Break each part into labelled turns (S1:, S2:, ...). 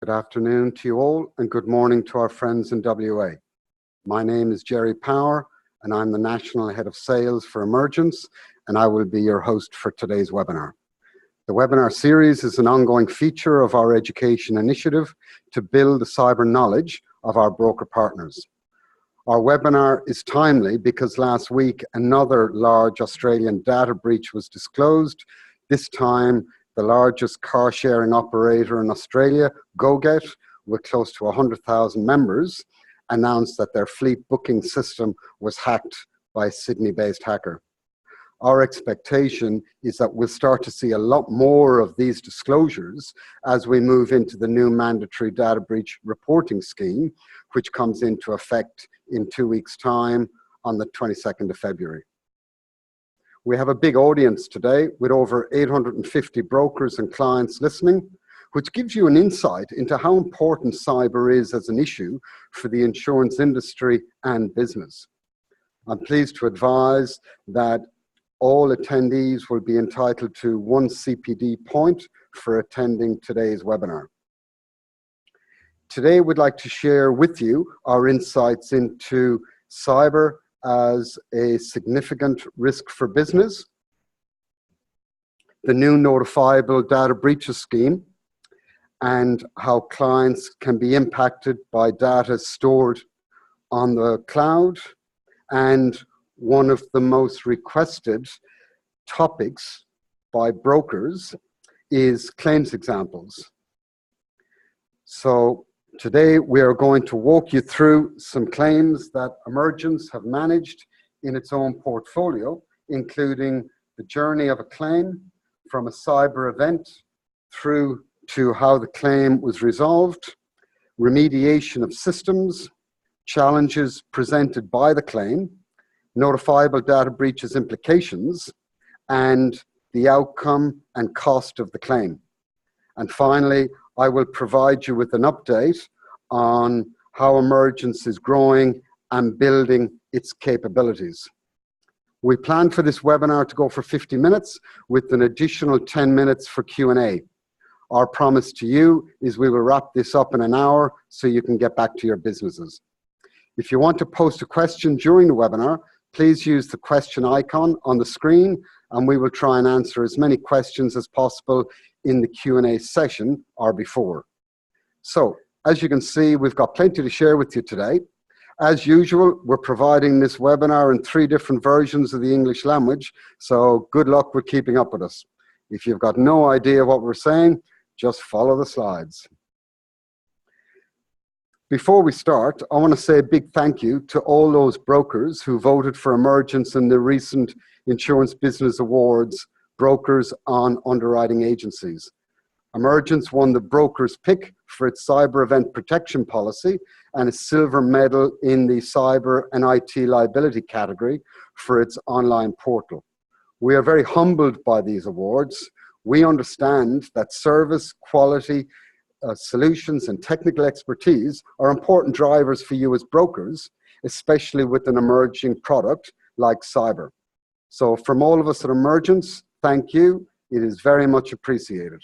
S1: Good afternoon to you all, and good morning to our friends in WA. My name is Jerry Power, and I'm the National Head of Sales for Emergence, and I will be your host for today's webinar. The webinar series is an ongoing feature of our education initiative to build the cyber knowledge of our broker partners. Our webinar is timely because last week another large Australian data breach was disclosed, this time the largest car-sharing operator in Australia, GoGet, with close to 100,000 members, announced that their fleet booking system was hacked by a Sydney-based hacker. Our expectation is that we'll start to see a lot more of these disclosures as we move into the new mandatory data breach reporting scheme, which comes into effect in 2 weeks' time on the 22nd of February. We have a big audience today with over 850 brokers and clients listening, which gives you an insight into how important cyber is as an issue for the insurance industry and business. I'm pleased to advise that all attendees will be entitled to 1 CPD point for attending today's webinar. Today, we'd like to share with you our insights into cyber as a significant risk for business, the new notifiable data breaches scheme, and how clients can be impacted by data stored on the cloud, and one of the most requested topics by brokers is claims examples. So today we are going to walk you through some claims that Emergence have managed in its own portfolio, including the journey of a claim from a cyber event through to how the claim was resolved, remediation of systems, challenges presented by the claim, notifiable data breaches implications, and the outcome and cost of the claim. And finally, I will provide you with an update on how Emergence is growing and building its capabilities. We plan for this webinar to go for 50 minutes with an additional 10 minutes for Q&A. Our promise to you is we will wrap this up in an hour so you can get back to your businesses. If you want to post a question during the webinar, please use the question icon on the screen, and we will try and answer as many questions as possible in the Q&A session or before. So, as you can see, we've got plenty to share with you today. As usual, we're providing this webinar in 3 different versions of the English language, so good luck with keeping up with us. If you've got no idea what we're saying, just follow the slides. Before we start, I want to say a big thank you to all those brokers who voted for Emergence in the recent Insurance Business Awards Brokers on Underwriting Agencies. Emergence won the Broker's Pick for its cyber event protection policy and a silver medal in the cyber and IT liability category for its online portal. We are very humbled by these awards. We understand that service, quality, solutions and technical expertise are important drivers for you as brokers, especially with an emerging product like cyber. So from all of us at Emergence, thank you. It is very much appreciated.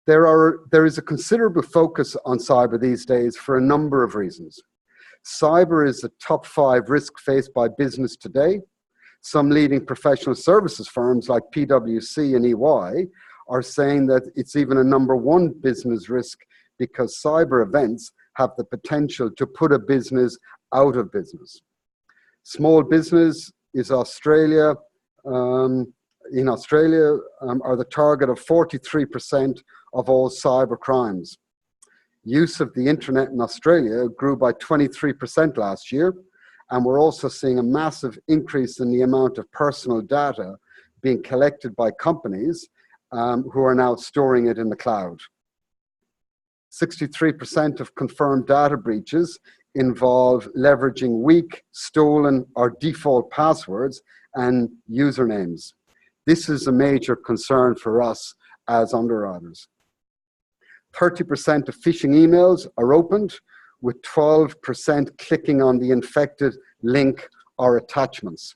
S1: There is a considerable focus on cyber these days for a number of reasons. Cyber is a top 5 risk faced by business today. Some leading professional services firms like PwC and EY are saying that it's even a number 1 business risk because cyber events have the potential to put a business out of business. Small business is Australia. In Australia, are the target of 43% of all cyber crimes. Use of the internet in Australia grew by 23% last year, and we're also seeing a massive increase in the amount of personal data being collected by companies who are now storing it in the cloud. 63% of confirmed data breaches involve leveraging weak, stolen, or default passwords and usernames. This is a major concern for us as underwriters. 30% of phishing emails are opened, with 12% clicking on the infected link or attachments.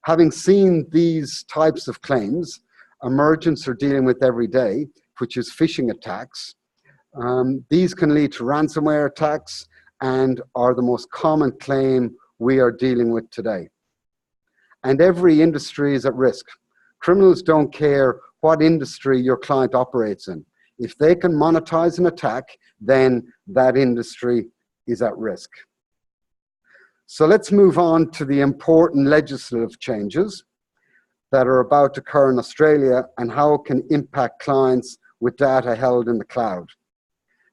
S1: Having seen these types of claims, Emergence are dealing with every day, which is phishing attacks. These can lead to ransomware attacks and are the most common claim we are dealing with today. And every industry is at risk. Criminals don't care what industry your client operates in. If they can monetize an attack, then that industry is at risk. So let's move on to the important legislative changes that are about to occur in Australia and how it can impact clients with data held in the cloud.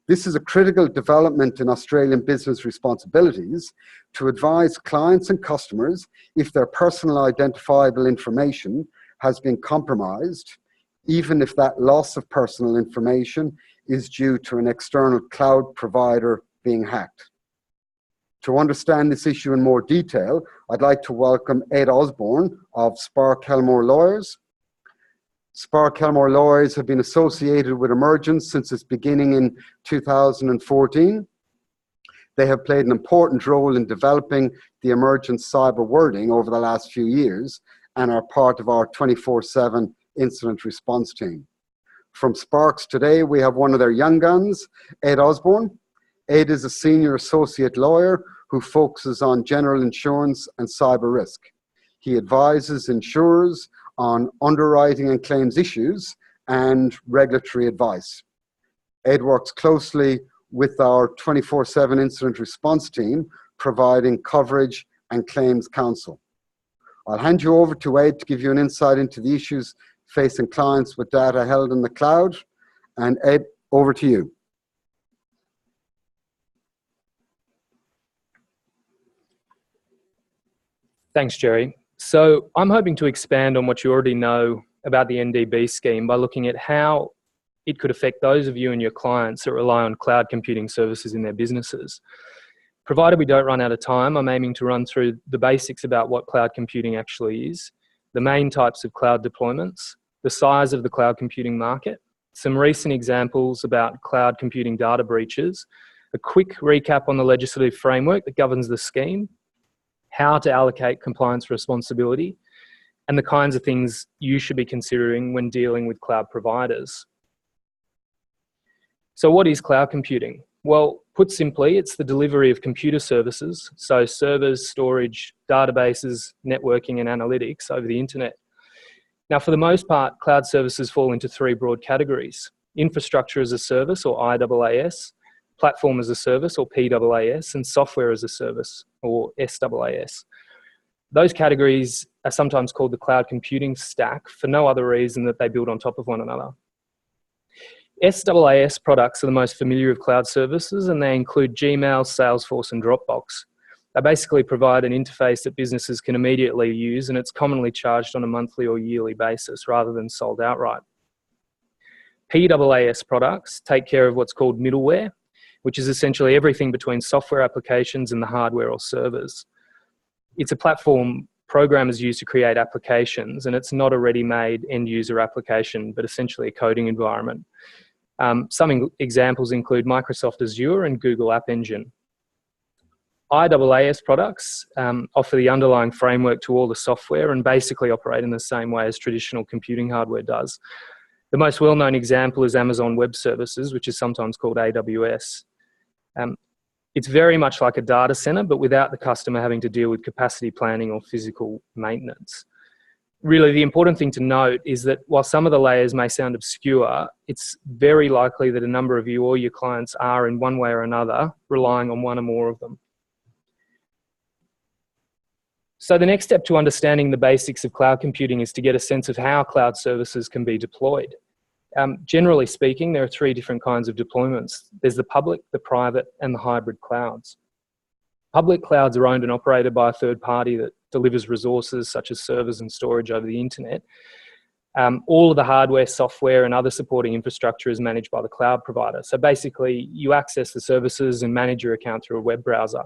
S1: This is a critical development in Australian business responsibilities to advise clients and customers if their personal identifiable information has been compromised, even if that loss of personal information is due to an external cloud provider being hacked. To understand this issue in more detail, I'd like to welcome Ed Osborne of Spark Kelmore Lawyers. Spark Kelmore Lawyers have been associated with Emergence since its beginning in 2014. They have played an important role in developing the Emergence cyber wording over the last few years and are part of our 24/7 incident response team. From Sparks today, we have one of their young guns, Ed Osborne. Ed is a senior associate lawyer who focuses on general insurance and cyber risk. He advises insurers on underwriting and claims issues and regulatory advice. Ed works closely with our 24/7 incident response team, providing coverage and claims counsel. I'll hand you over to Ed to give you an insight into the issues facing clients with data held in the cloud. And Ed, over to you.
S2: Thanks, Jerry. So I'm hoping to expand on what you already know about the NDB scheme by looking at how it could affect those of you and your clients that rely on cloud computing services in their businesses. Provided we don't run out of time, I'm aiming to run through the basics about what cloud computing actually is, the main types of cloud deployments, the size of the cloud computing market, some recent examples about cloud computing data breaches, a quick recap on the legislative framework that governs the scheme, how to allocate compliance responsibility, and the kinds of things you should be considering when dealing with cloud providers. So what is cloud computing? Well, put simply, it's the delivery of computer services, so servers, storage, databases, networking, and analytics over the internet. Now, for the most part, cloud services fall into three broad categories: infrastructure as a service, or IaaS, platform as a service, or PaaS, and software as a service, or SaaS. Those categories are sometimes called the cloud computing stack for no other reason that they build on top of one another. SaaS products are the most familiar of cloud services, and they include Gmail, Salesforce, and Dropbox. They basically provide an interface that businesses can immediately use, and it's commonly charged on a monthly or yearly basis rather than sold outright. PaaS products take care of what's called middleware, which is essentially everything between software applications and the hardware or servers. It's a platform programmers use to create applications, and it's not a ready-made end-user application, but essentially a coding environment. Some examples include Microsoft Azure and Google App Engine. IaaS products offer the underlying framework to all the software and basically operate in the same way as traditional computing hardware does. The most well-known example is Amazon Web Services, which is sometimes called AWS. It's very much like a data center, but without the customer having to deal with capacity planning or physical maintenance. Really, the important thing to note is that while some of the layers may sound obscure, it's very likely that a number of you or your clients are, in one way or another, relying on one or more of them. So the next step to understanding the basics of cloud computing is to get a sense of how cloud services can be deployed. Generally speaking, there are three different kinds of deployments. There's the public, the private, and the hybrid clouds. Public clouds are owned and operated by a third party that delivers resources such as servers and storage over the internet. All of the hardware, software, and other supporting infrastructure is managed by the cloud provider. So basically, you access the services and manage your account through a web browser.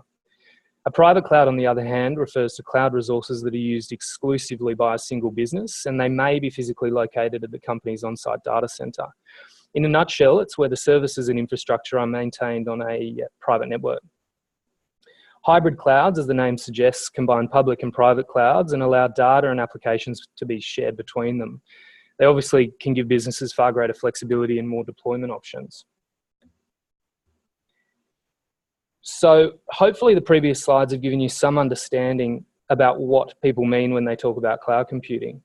S2: A private cloud, on the other hand, refers to cloud resources that are used exclusively by a single business, and they may be physically located at the company's on-site data center. In a nutshell, it's where the services and infrastructure are maintained on a private network. Hybrid clouds, as the name suggests, combine public and private clouds and allow data and applications to be shared between them. they obviously can give businesses far greater flexibility and more deployment options. So hopefully the previous slides have given you some understanding about what people mean when they talk about cloud computing.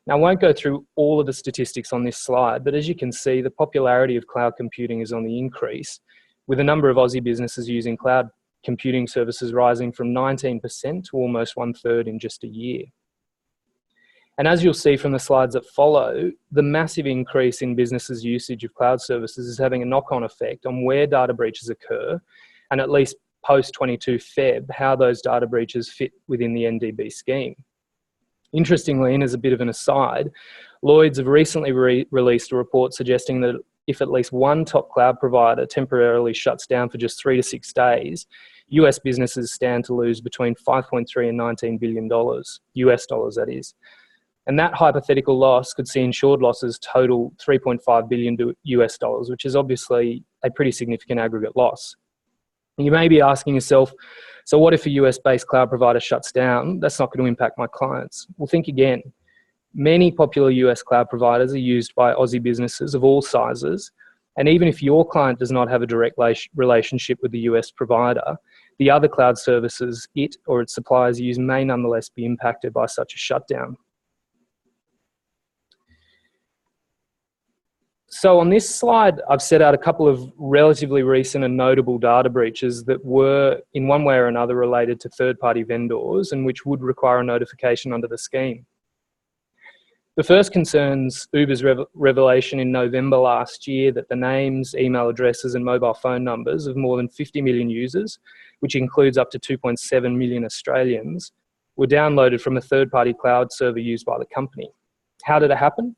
S2: Now, I won't go through all of the statistics on this slide, but as you can see, the popularity of cloud computing is on the increase, with a number of Aussie businesses using cloud computing services rising from 19% to almost 1/3 in just a year. And as you'll see from the slides that follow, the massive increase in businesses' usage of cloud services is having a knock-on effect on where data breaches occur, and at least post-22 Feb, how those data breaches fit within the NDB scheme. Interestingly, and as a bit of an aside, Lloyds have recently released a report suggesting that if at least one top cloud provider temporarily shuts down for just 3 to 6 days, US businesses stand to lose between 5.3 and $19 billion, US dollars that is. And that hypothetical loss could see insured losses total 3.5 billion US dollars, which is obviously a pretty significant aggregate loss. You may be asking yourself, so what if a US-based cloud provider shuts down? That's not going to impact my clients. Well, think again. Many popular US cloud providers are used by Aussie businesses of all sizes, and even if your client does not have a direct relationship with the US provider, the other cloud services it or its suppliers use may nonetheless be impacted by such a shutdown. So on this slide, I've set out a couple of relatively recent and notable data breaches that were in one way or another related to third-party vendors and which would require a notification under the scheme. The first concerns Uber's revelation in November last year that the names, email addresses and mobile phone numbers of more than 50 million users, which includes up to 2.7 million Australians, were downloaded from a third-party cloud server used by the company. How did it happen?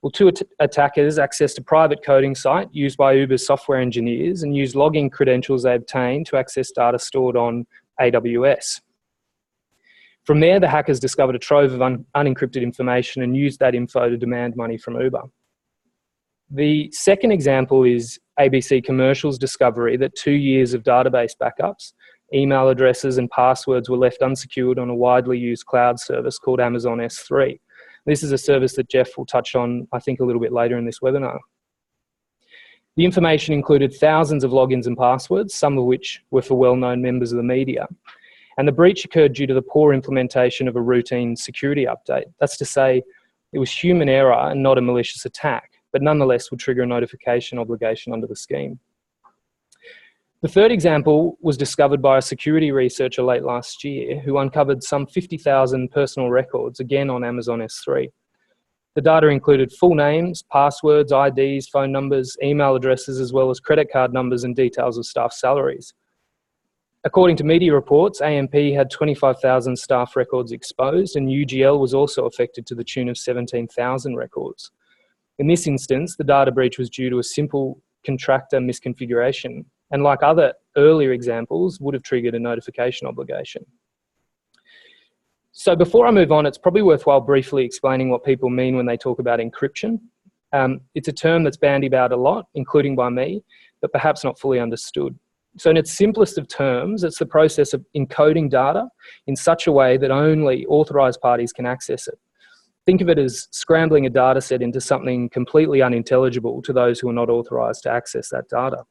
S2: Well, two attackers accessed a private coding site used by Uber's software engineers and used login credentials they obtained to access data stored on AWS. From there, the hackers discovered a trove of unencrypted information and used that info to demand money from Uber. The second example is ABC Commercial's discovery that 2 years of database backups, email addresses and passwords were left unsecured on a widely used cloud service called Amazon S3. This is a service that Jeff will touch on, I think, a little bit later in this webinar. The information included thousands of logins and passwords, some of which were for well-known members of the media. And the breach occurred due to the poor implementation of a routine security update. That's to say, it was human error and not a malicious attack, but nonetheless would trigger a notification obligation under the scheme. The third example was discovered by a security researcher late last year who uncovered some 50,000 personal records, again on Amazon S3. The data included full names, passwords, IDs, phone numbers, email addresses, as well as credit card numbers and details of staff salaries. According to media reports, AMP had 25,000 staff records exposed, and UGL was also affected to the tune of 17,000 records. In this instance, the data breach was due to a simple contractor misconfiguration, and like other earlier examples, would have triggered a notification obligation. So before I move on, it's probably worthwhile briefly explaining what people mean when they talk about encryption. It's a term that's bandied about a lot, including by me, but perhaps not fully understood. So in its simplest of terms, it's the process of encoding data in such a way that only authorized parties can access it. Think of it as scrambling a data set into something completely unintelligible to those who are not authorized to access that data.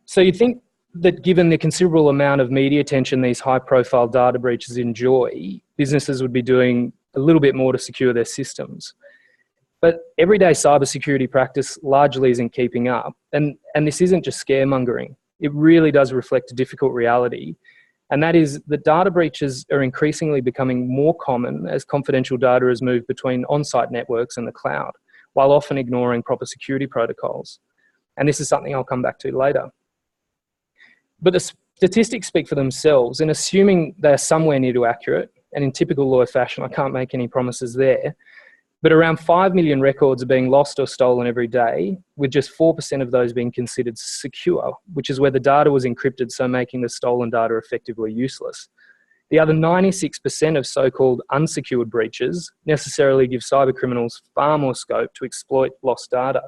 S2: So you'd think that given the considerable amount of media attention these high-profile data breaches enjoy, businesses would be doing a little bit more to secure their systems. But everyday cybersecurity practice largely isn't keeping up. And this isn't just scaremongering. It really does reflect a difficult reality. And that is that data breaches are increasingly becoming more common as confidential data is moved between on-site networks and the cloud, while often ignoring proper security protocols. And this is something I'll come back to later. But the statistics speak for themselves, and assuming they're somewhere near to accurate, and in typical lawyer fashion, I can't make any promises there, but around 5 million records are being lost or stolen every day, with just 4% of those being considered secure, which is where the data was encrypted, so making the stolen data effectively useless. The other 96% of so-called unsecured breaches necessarily give cybercriminals far more scope to exploit lost data.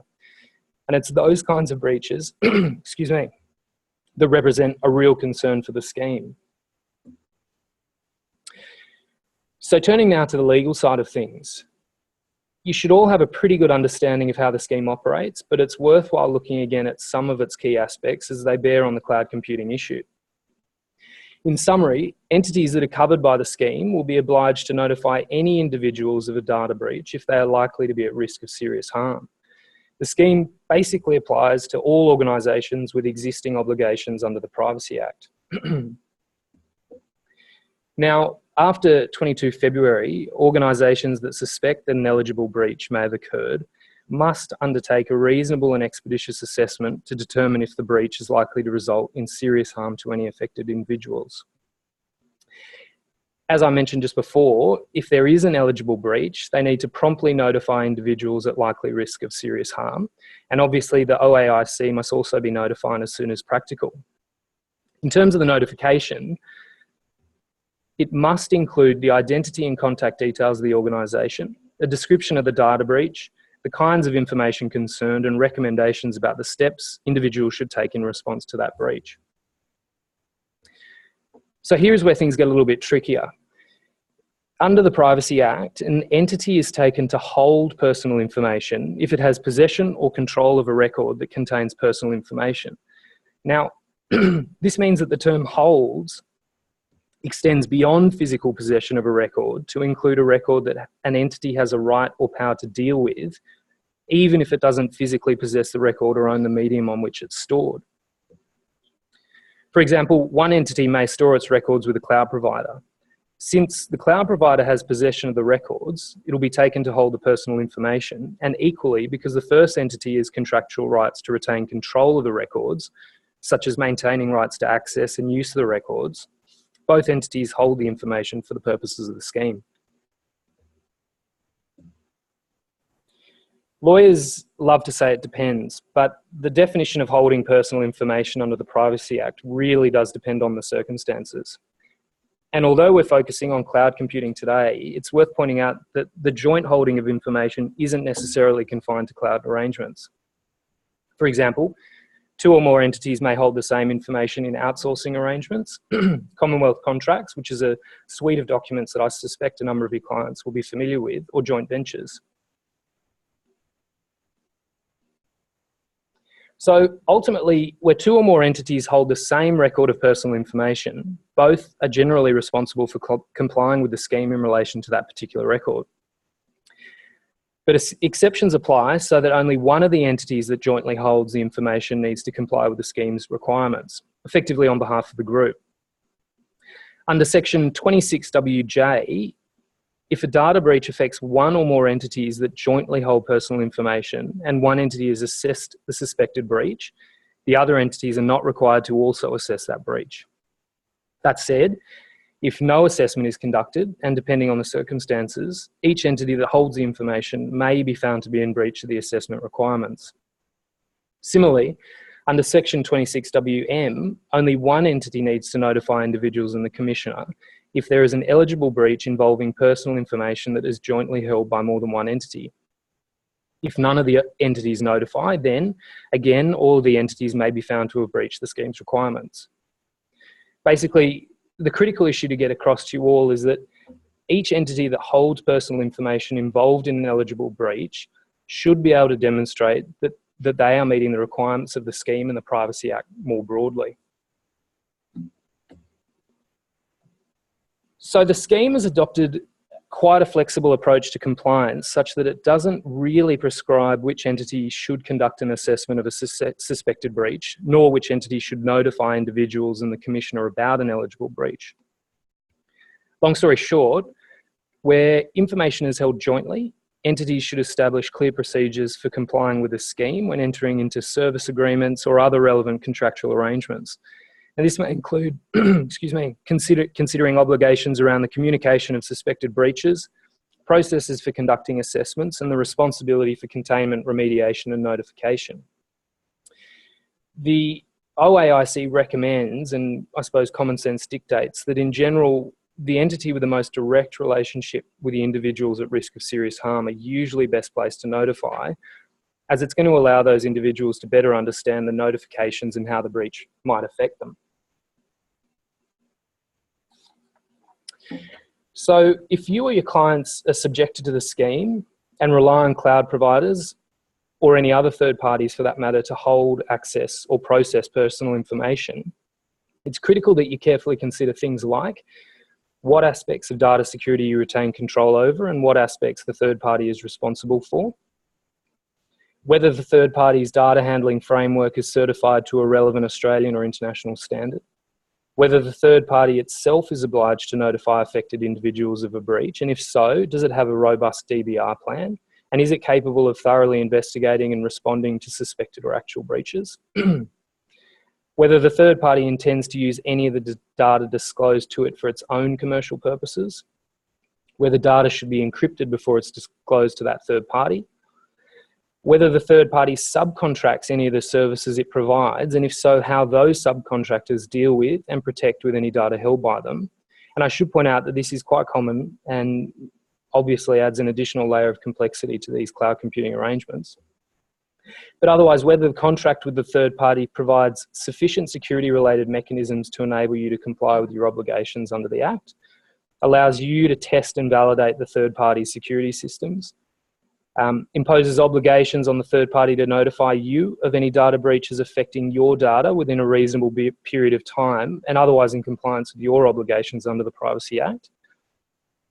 S2: And it's those kinds of breaches, excuse me, that represent a real concern for the scheme. So turning now to the legal side of things, you should all have a pretty good understanding of how the scheme operates, but it's worthwhile looking again at some of its key aspects as they bear on the cloud computing issue. In summary, entities that are covered by the scheme will be obliged to notify any individuals of a data breach if they are likely to be at risk of serious harm. The scheme basically applies to all organisations with existing obligations under the Privacy Act. Now, after 22 February, organisations that suspect that an eligible breach may have occurred must undertake a reasonable and expeditious assessment to determine if the breach is likely to result in serious harm to any affected individuals. As I mentioned just before, if there is an eligible breach, they need to promptly notify individuals at likely risk of serious harm. And obviously the OAIC must also be notified as soon as practical. In terms of the notification, it must include the identity and contact details of the organisation, a description of the data breach, the kinds of information concerned, and recommendations about the steps individuals should take in response to that breach. So here's where things get a little bit trickier. Under the Privacy Act, an entity is taken to hold personal information if it has possession or control of a record that contains personal information. Now, this means that the term holds extends beyond physical possession of a record to include a record that an entity has a right or power to deal with, even if it doesn't physically possess the record or own the medium on which it's stored. For example, one entity may store its records with a cloud provider. Since the cloud provider has possession of the records, it'll be taken to hold the personal information, and equally, because the first entity has contractual rights to retain control of the records, such as maintaining rights to access and use of the records, both entities hold the information for the purposes of the scheme. Lawyers love to say it depends, but the definition of holding personal information under the Privacy Act really does depend on the circumstances. And although we're focusing on cloud computing today, it's worth pointing out that the joint holding of information isn't necessarily confined to cloud arrangements. For example, two or more entities may hold the same information in outsourcing arrangements, Commonwealth contracts, which is a suite of documents that I suspect a number of your clients will be familiar with, or joint ventures. So ultimately, where two or more entities hold the same record of personal information, both are generally responsible for complying with the scheme in relation to that particular record. But exceptions apply so that only one of the entities that jointly holds the information needs to comply with the scheme's requirements, effectively on behalf of the group. Under Section 26WJ, if a data breach affects one or more entities that jointly hold personal information and one entity has assessed the suspected breach, the other entities are not required to also assess that breach. That said, if no assessment is conducted, and depending on the circumstances, each entity that holds the information may be found to be in breach of the assessment requirements. Similarly, under Section 26WM, only one entity needs to notify individuals and the Commissioner if there is an eligible breach involving personal information that is jointly held by more than one entity. If none of the entities notify, then, again, all of the entities may be found to have breached the scheme's requirements. Basically, the critical issue to get across to you all is that each entity that holds personal information involved in an eligible breach should be able to demonstrate that they are meeting the requirements of the scheme and the Privacy Act more broadly. So the scheme has adopted quite a flexible approach to compliance such that it doesn't really prescribe which entity should conduct an assessment of a suspected breach, nor which entity should notify individuals and the Commissioner about an eligible breach. Long story short, where information is held jointly, entities should establish clear procedures for complying with the scheme when entering into service agreements or other relevant contractual arrangements. And this may include, considering obligations around the communication of suspected breaches, processes for conducting assessments, and the responsibility for containment, remediation, and notification. The OAIC recommends, and I suppose common sense dictates, that in general, the entity with the most direct relationship with the individuals at risk of serious harm are usually best placed to notify, as it's going to allow those individuals to better understand the notifications and how the breach might affect them. So if you or your clients are subjected to the scheme and rely on cloud providers or any other third parties for that matter to hold, access or process personal information, it's critical that you carefully consider things like what aspects of data security you retain control over and what aspects the third party is responsible for, whether the third party's data handling framework is certified to a relevant Australian or international standard, whether the third party itself is obliged to notify affected individuals of a breach, and if so, does it have a robust DBR plan, and is it capable of thoroughly investigating and responding to suspected or actual breaches, whether the third party intends to use any of the data disclosed to it for its own commercial purposes, whether data should be encrypted before it's disclosed to that third party, whether the third party subcontracts any of the services it provides, and if so, how those subcontractors deal with and protect with any data held by them. And I should point out that this is quite common and obviously adds an additional layer of complexity to these cloud computing arrangements. But otherwise, whether the contract with the third party provides sufficient security-related mechanisms to enable you to comply with your obligations under the Act, allows you to test and validate the third party's security systems, imposes obligations on the third party to notify you of any data breaches affecting your data within a reasonable period of time and otherwise in compliance with your obligations under the Privacy Act,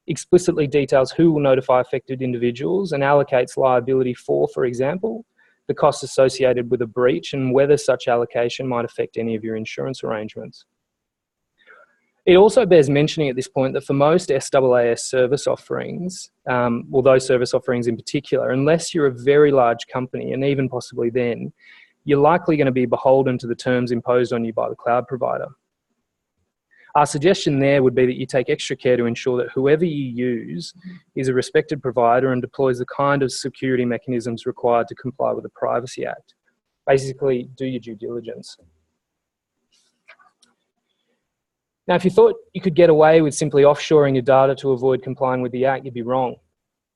S2: explicitly details who will notify affected individuals and allocates liability for example, the costs associated with a breach and whether such allocation might affect any of your insurance arrangements. It also bears mentioning at this point that for most SaaS service offerings, well, those service offerings in particular, unless you're a very large company, and even possibly then, you're likely going to be beholden to the terms imposed on you by the cloud provider. Our suggestion there would be that you take extra care to ensure that whoever you use is a respected provider and deploys the kind of security mechanisms required to comply with the Privacy Act. Basically, do your due diligence. Now, if you thought you could get away with simply offshoring your data to avoid complying with the Act, you'd be wrong.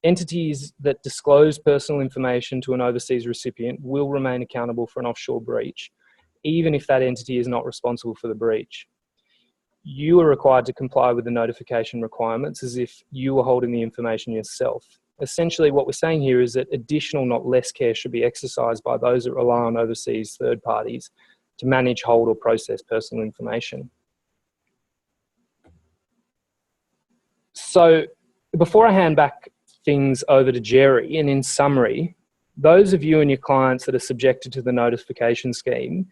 S2: Entities that disclose personal information to an overseas recipient will remain accountable for an offshore breach, even if that entity is not responsible for the breach. You are required to comply with the notification requirements as if you were holding the information yourself. Essentially, what we're saying here is that additional, not less care should be exercised by those that rely on overseas third parties to manage, hold, or process personal information. So before I hand back things over to Jerry, and in summary, those of you and your clients that are subjected to the notification scheme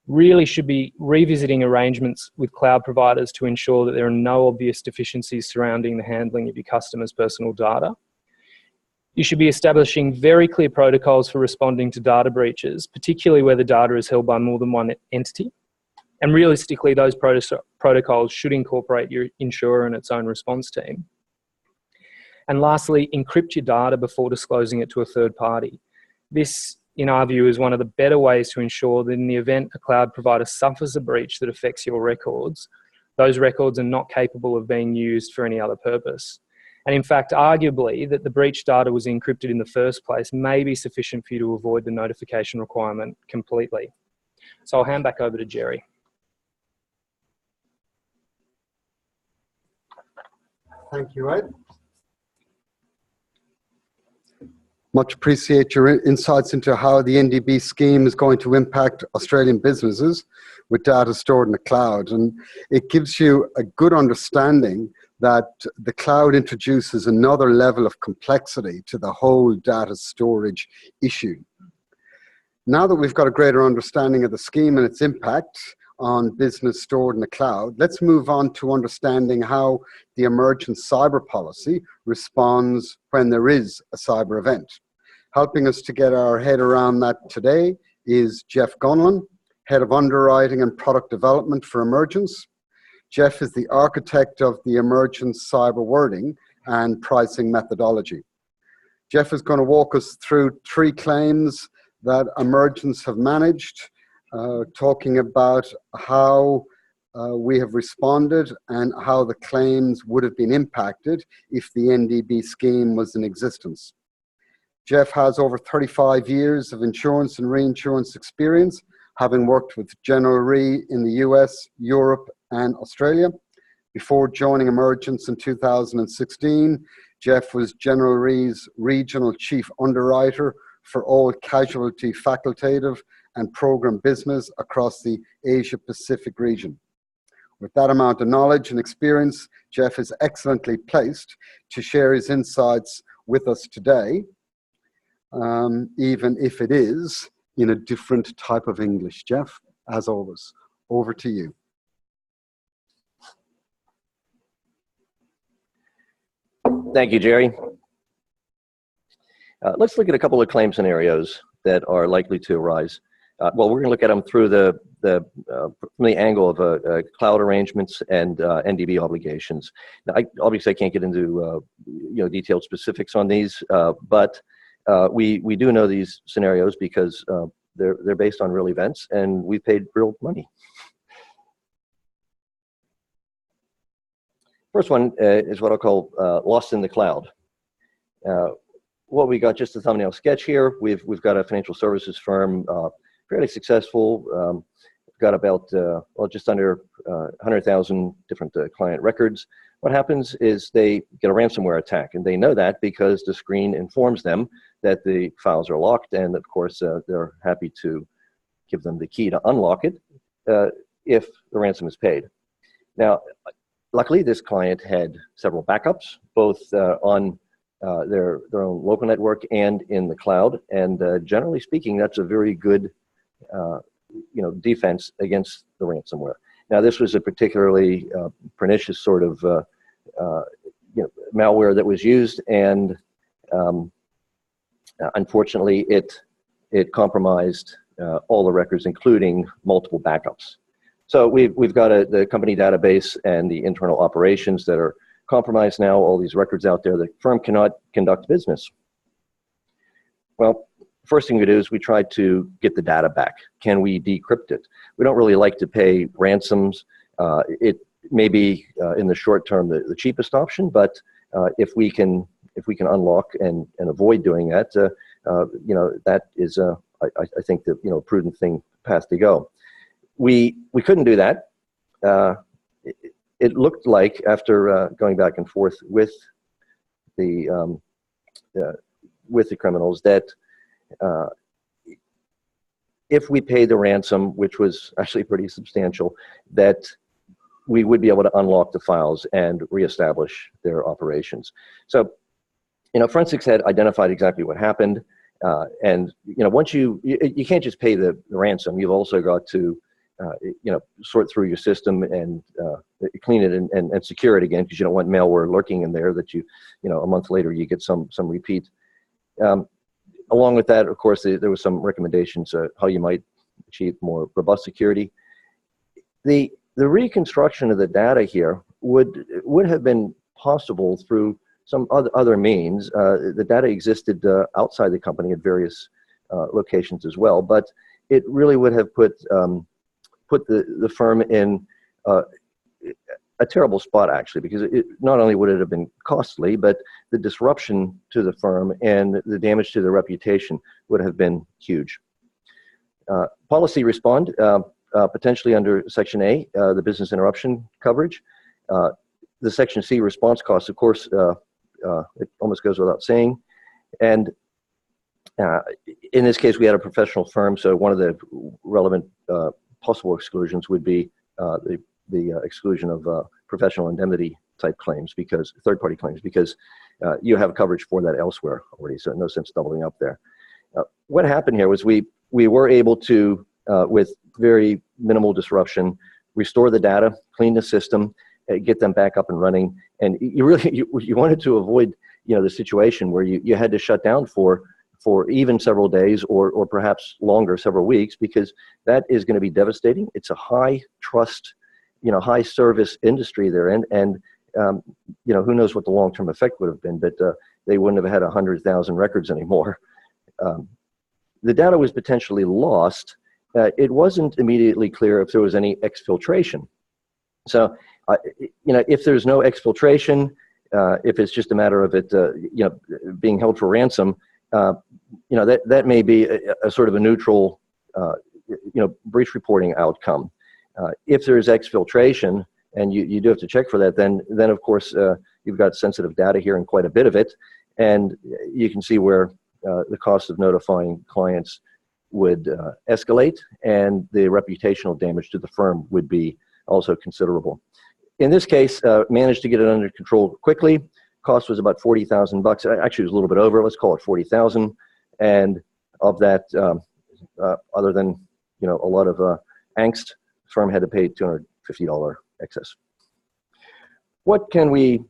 S2: really should be revisiting arrangements with cloud providers to ensure that there are no obvious deficiencies surrounding the handling of your customers' personal data. You should be establishing very clear protocols for responding to data breaches, particularly where the data is held by more than one entity. And realistically, those protocols should incorporate your insurer and its own response team. And lastly, encrypt your data before disclosing it to a third party. This, in our view, is one of the better ways to ensure that in the event a cloud provider suffers a breach that affects your records, those records are not capable of being used for any other purpose. And in fact, arguably, that the breach data was encrypted in the first place may be sufficient for you to avoid the notification requirement completely. So I'll hand back over to Jerry.
S1: Thank you, Ed. Much appreciate your insights into how the NDB scheme is going to impact Australian businesses with data stored in the cloud. And it gives you a good understanding that the cloud introduces another level of complexity to the whole data storage issue. Now that we've got a greater understanding of the scheme and its impact on business stored in the cloud, let's move on to understanding how the emergent cyber policy responds when there is a cyber event. Helping us to get our head around that today is Jeff Gunlan, Head of Underwriting and Product Development for Emergence. Jeff is the architect of the Emergence cyber wording and pricing methodology. Jeff is going to walk us through 3 claims that Emergence have managed, talking about how we have responded and how the claims would have been impacted if the NDB scheme was in existence. Jeff has over 35 years of insurance and reinsurance experience, having worked with General Re in the US, Europe, and Australia. Before joining Emergence in 2016, Jeff was General Re's Regional Chief Underwriter for all casualty facultative and program business across the Asia Pacific region. With that amount of knowledge and experience, Jeff is excellently placed to share his insights with us today, even if it is in a different type of English. Jeff, as always, over to you.
S3: Thank you, Jerry. Let's look at a couple of claim scenarios that are likely to arise. Well, we're going to look at them through from the angle of cloud arrangements and NDB obligations. Now, obviously, I can't get into detailed specifics on these, but we do know these scenarios because they're based on real events, and we paid real money. First one is what I'll call lost in the cloud. What we got, just a thumbnail sketch here. We've got a financial services firm, fairly successful. We've got about just under 100,000 different client records. What happens is they get a ransomware attack, and they know that because the screen informs them that the files are locked, and of course they're happy to give them the key to unlock it if the ransom is paid. Now, luckily, this client had several backups, both on their own local network and in the cloud. And generally speaking, that's a very good defense against the ransomware. Now, this was a particularly pernicious sort of malware that was used, and unfortunately, it compromised all the records, including multiple backups. So we've got the company database and the internal operations that are compromised now, all these records out there. The firm cannot conduct business. Well, first thing we do is we try to get the data back. Can we decrypt it? We don't really like to pay ransoms. It may be in the short term the cheapest option, but if we can unlock and avoid doing that, that is I think the prudent path to go. We couldn't do that. It looked like, after going back and forth with the criminals, that if we paid the ransom, which was actually pretty substantial, that we would be able to unlock the files and reestablish their operations. So, forensics had identified exactly what happened, and once you can't just pay the ransom. You've also got to sort through your system and clean it and secure it again, because you don't want malware lurking in there that a month later you get some repeat. Along with that, of course, there was some recommendations how you might achieve more robust security. The reconstruction of the data here would have been possible through some other means. The data existed outside the company at various locations as well, but it really would have put the firm in a terrible spot, actually, because not only would it have been costly, but the disruption to the firm and the damage to their reputation would have been huge. Policy respond, potentially under Section A, the business interruption coverage. The Section C response costs, of course, it almost goes without saying. And in this case, we had a professional firm, so one of the relevant possible exclusions would be the exclusion of professional indemnity type claims, because third-party claims, because you have coverage for that elsewhere already, so no sense doubling up there. What happened here was we were able to, with very minimal disruption, restore the data, clean the system, get them back up and running, and you wanted to avoid the situation where you had to shut down for even several days or perhaps longer, several weeks, because that is going to be devastating. It's a high trust, high service industry they're in, and who knows what the long-term effect would have been, but they wouldn't have had 100,000 records anymore. The data was potentially lost. It wasn't immediately clear if there was any exfiltration. So, if there's no exfiltration, if it's just a matter of it, being held for ransom, that may be a sort of a neutral, breach reporting outcome. If there is exfiltration, and you do have to check for that, then of course you've got sensitive data here and quite a bit of it, and you can see where the cost of notifying clients would escalate, and the reputational damage to the firm would be also considerable. In this case, managed to get it under control quickly. Cost was about $40,000. Actually, it was a little bit over. Let's call it 40,000. And of that, other than a lot of angst, the firm had to pay $250 excess. What can we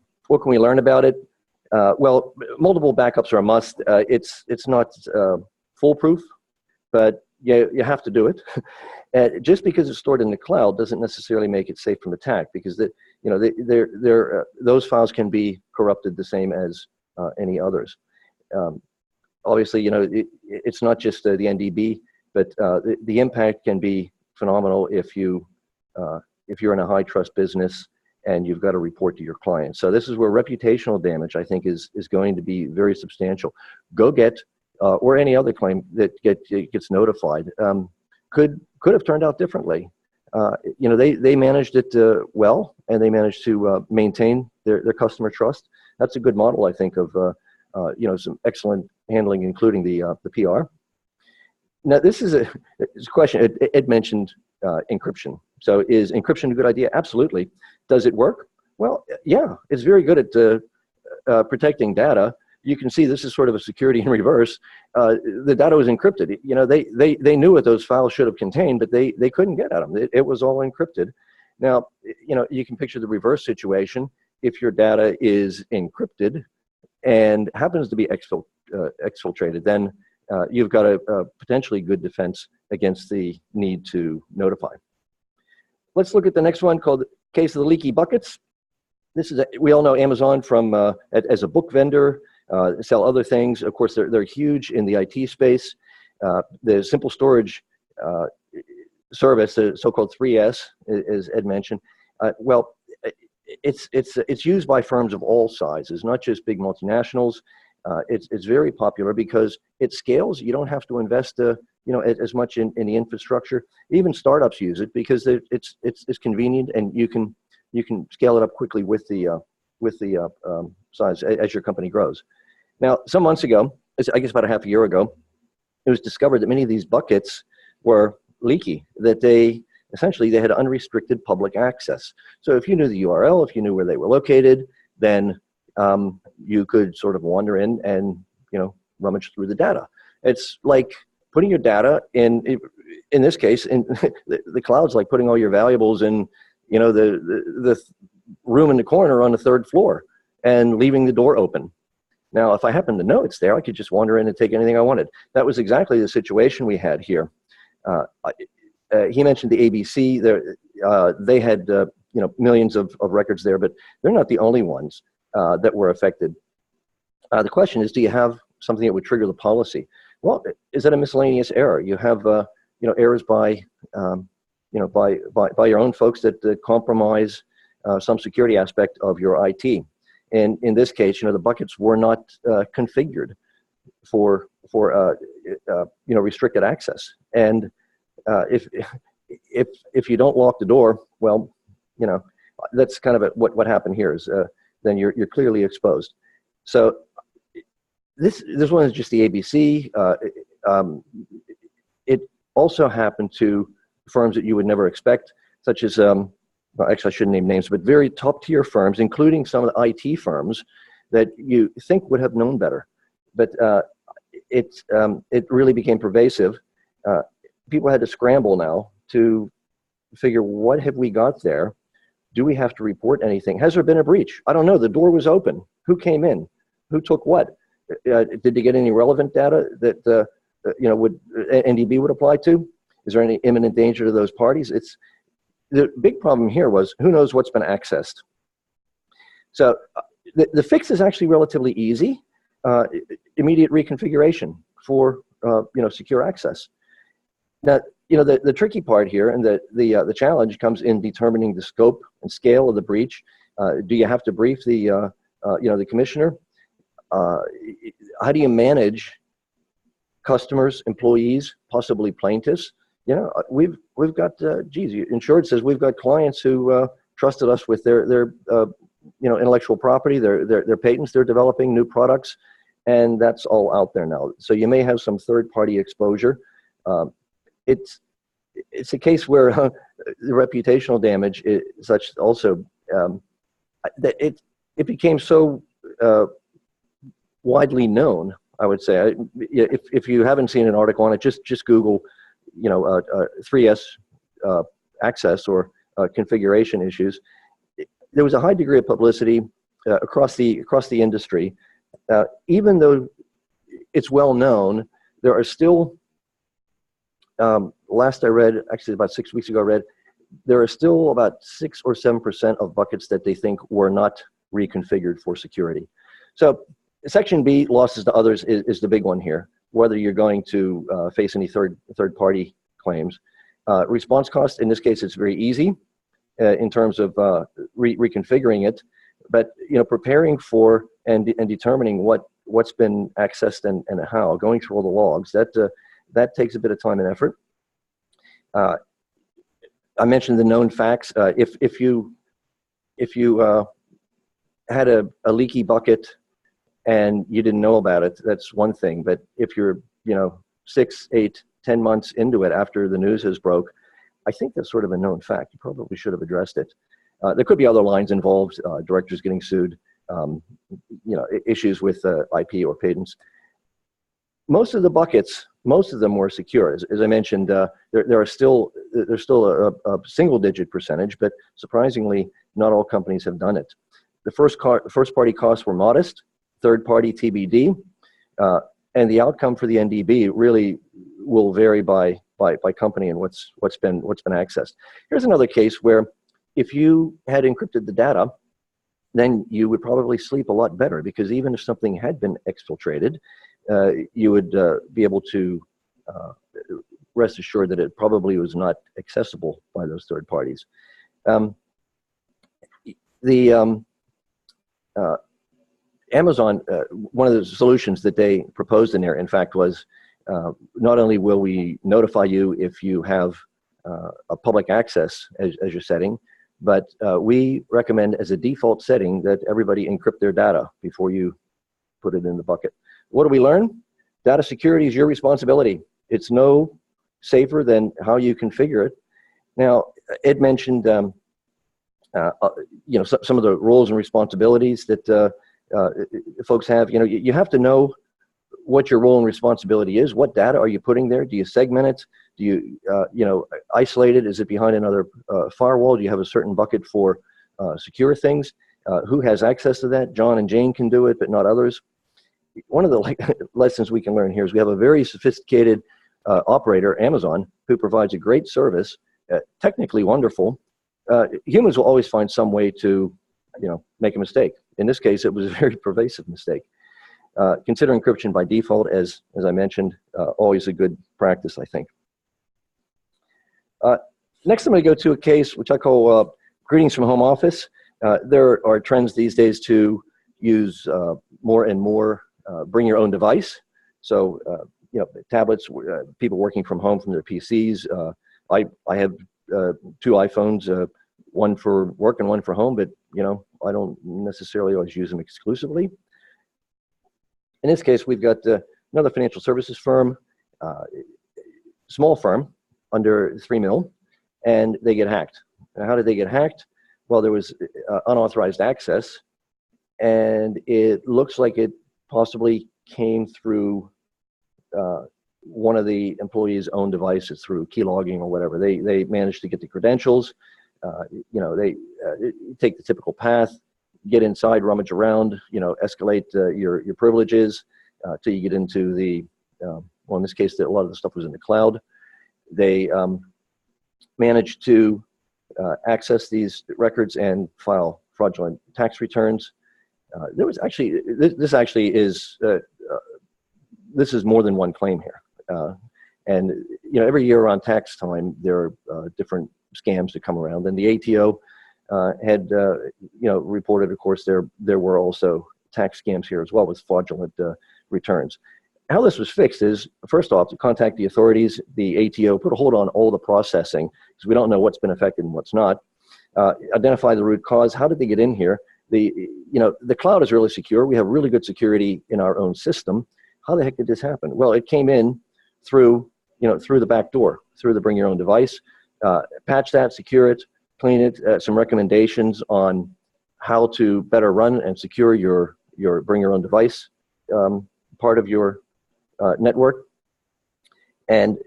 S3: learn about it? Well, multiple backups are a must. It's not foolproof, but you have to do it. Just because it's stored in the cloud doesn't necessarily make it safe from attack, because those files can be corrupted the same as any others. Obviously, it's not just the NDB, but the impact can be phenomenal if you're in a high trust business and you've got to report to your clients. So this is where reputational damage, I think, is going to be very substantial. GoGet or any other claim that gets notified could have turned out differently. They managed it well, and they managed to maintain their customer trust. That's a good model, I think, of some excellent handling, including the PR. Now, this is a question. Ed mentioned encryption. So is encryption a good idea? Absolutely. Does it work? Well, yeah, it's very good at protecting data. You can see this is sort of a security in reverse. The data was encrypted. They knew what those files should have contained, but they couldn't get at them. It was all encrypted. Now, you can picture the reverse situation. If your data is encrypted and happens to be exfiltrated, then you've got a potentially good defense against the need to notify. Let's look at the next one, called the case of the leaky buckets. We all know Amazon from as a book vendor, sell other things. Of course, they're huge in the IT space. The simple storage service, the so-called 3S, as Ed mentioned, well, it's used by firms of all sizes, not just big multinationals. It's very popular because it scales. You don't have to invest as much in the infrastructure. Even startups use it because it's convenient, and you can scale it up quickly with the size as your company grows. Now, some months ago, I guess about a half a year ago, it was discovered that many of these buckets were leaky, that they had unrestricted public access. So if you knew the URL, if you knew where they were located, then you could sort of wander in and rummage through the data. It's like putting your data in this case, in the cloud's like putting all your valuables in the room in the corner on the third floor and leaving the door open. Now, if I happen to know it's there, I could just wander in and take anything I wanted. That was exactly the situation we had here. He mentioned the ABC. They had millions of records there, but they're not the only ones that were affected. The question is, do you have something that would trigger the policy? Well, is that a miscellaneous error? You have errors by your own folks that compromise some security aspect of your IT. And in this case, the buckets were not configured for restricted access. And if you don't lock the door, well, that's kind of what happened here. Is then you're clearly exposed. So this one is just the ABC. It also happened to firms that you would never expect, such as well, actually, I shouldn't name names, but very top-tier firms, including some of the IT firms that you think would have known better. But it really became pervasive. People had to scramble now to figure, what have we got there? Do we have to report anything? Has there been a breach? I don't know. The door was open. Who came in? Who took what? Did they get any relevant data that would NDB would apply to? Is there any imminent danger to those parties? The big problem here was, who knows what's been accessed? So the fix is actually relatively easy. Immediate reconfiguration for secure access. Now, the tricky part here, and the challenge comes in determining the scope and scale of the breach. Do you have to brief the commissioner? How do you manage customers, employees, possibly plaintiffs? We've got, Insured says we've got clients who trusted us with their intellectual property, their patents. They're developing new products, and that's all out there now. So you may have some third-party exposure. It's a case where the reputational damage is such also that it became so widely known. I would say, if you haven't seen an article on it, just Google, 3S access or configuration issues. There was a high degree of publicity across the industry. Even though it's well known, there are still, last I read, actually about 6 weeks ago, I read, there are still about 6 or 7% of buckets that they think were not reconfigured for security. So Section B, losses to others, is the big one here, whether you're going to face any third-party claims. Response cost, in this case, it's very easy in terms of reconfiguring it, but preparing for and determining what's been accessed and how, going through all the logs, that takes a bit of time and effort. I mentioned the known facts. If you had a leaky bucket and you didn't know about it, that's one thing. But if you're 6, 8, 10 months into it after the news has broke, I think that's sort of a known fact. You probably should have addressed it. There could be other lines involved, directors getting sued, issues with IP or patents. Most of the buckets, most of them were secure. As I mentioned, there's still a single-digit percentage, but surprisingly, not all companies have done it. The first-party costs were modest, third-party TBD, and the outcome for the NDB really will vary by company and what's been accessed. Here's another case where if you had encrypted the data, then you would probably sleep a lot better, because even if something had been exfiltrated, you would be able to rest assured that it probably was not accessible by those third parties. Amazon, one of the solutions that they proposed in there, in fact, was not only will we notify you if you have a public access as your setting, but we recommend as a default setting that everybody encrypt their data before you put it in the bucket. What do we learn? Data security is your responsibility. It's no safer than how you configure it. Now, Ed mentioned some of the roles and responsibilities that folks have. You have to know what your role and responsibility is. What data are you putting there? Do you segment it? Do you isolate it? Is it behind another firewall? Do you have a certain bucket for secure things? Who has access to that? John and Jane can do it, but not others. One of the lessons we can learn here is we have a very sophisticated operator, Amazon, who provides a great service, technically wonderful. Humans will always find some way to make a mistake. In this case, it was a very pervasive mistake. Consider encryption by default, as I mentioned, always a good practice, I think. Next, I'm going to go to a case which I call greetings from home office. There are trends these days to use more and more bring your own device. So, tablets, people working from home from their PCs. I have 2 iPhones, one for work and one for home, but I don't necessarily always use them exclusively. In this case, we've got another financial services firm, small firm, under 3 mil, and they get hacked. Now, how did they get hacked? Well, there was unauthorized access, and it looks like it possibly came through one of the employees' own devices through keylogging or whatever. They managed to get the credentials. They take the typical path, get inside, rummage around, escalate your privileges till you get into the, well, in this case, a lot of the stuff was in the cloud. They managed to access these records and file fraudulent tax returns. There was actually, this is more than one claim here. And every year around tax time, there are different scams that come around. And the ATO had reported, of course, there were also tax scams here as well with fraudulent returns. How this was fixed is, first off, to contact the authorities, the ATO, put a hold on all the processing, because we don't know what's been affected and what's not. identify the root cause. How did they get in here? The cloud is really secure. We have really good security in our own system. How the heck did this happen? Well, it came in through the back door, through the bring your own device. Patch that, secure it, clean it. Some recommendations on how to better run and secure your bring your own device part of your network. And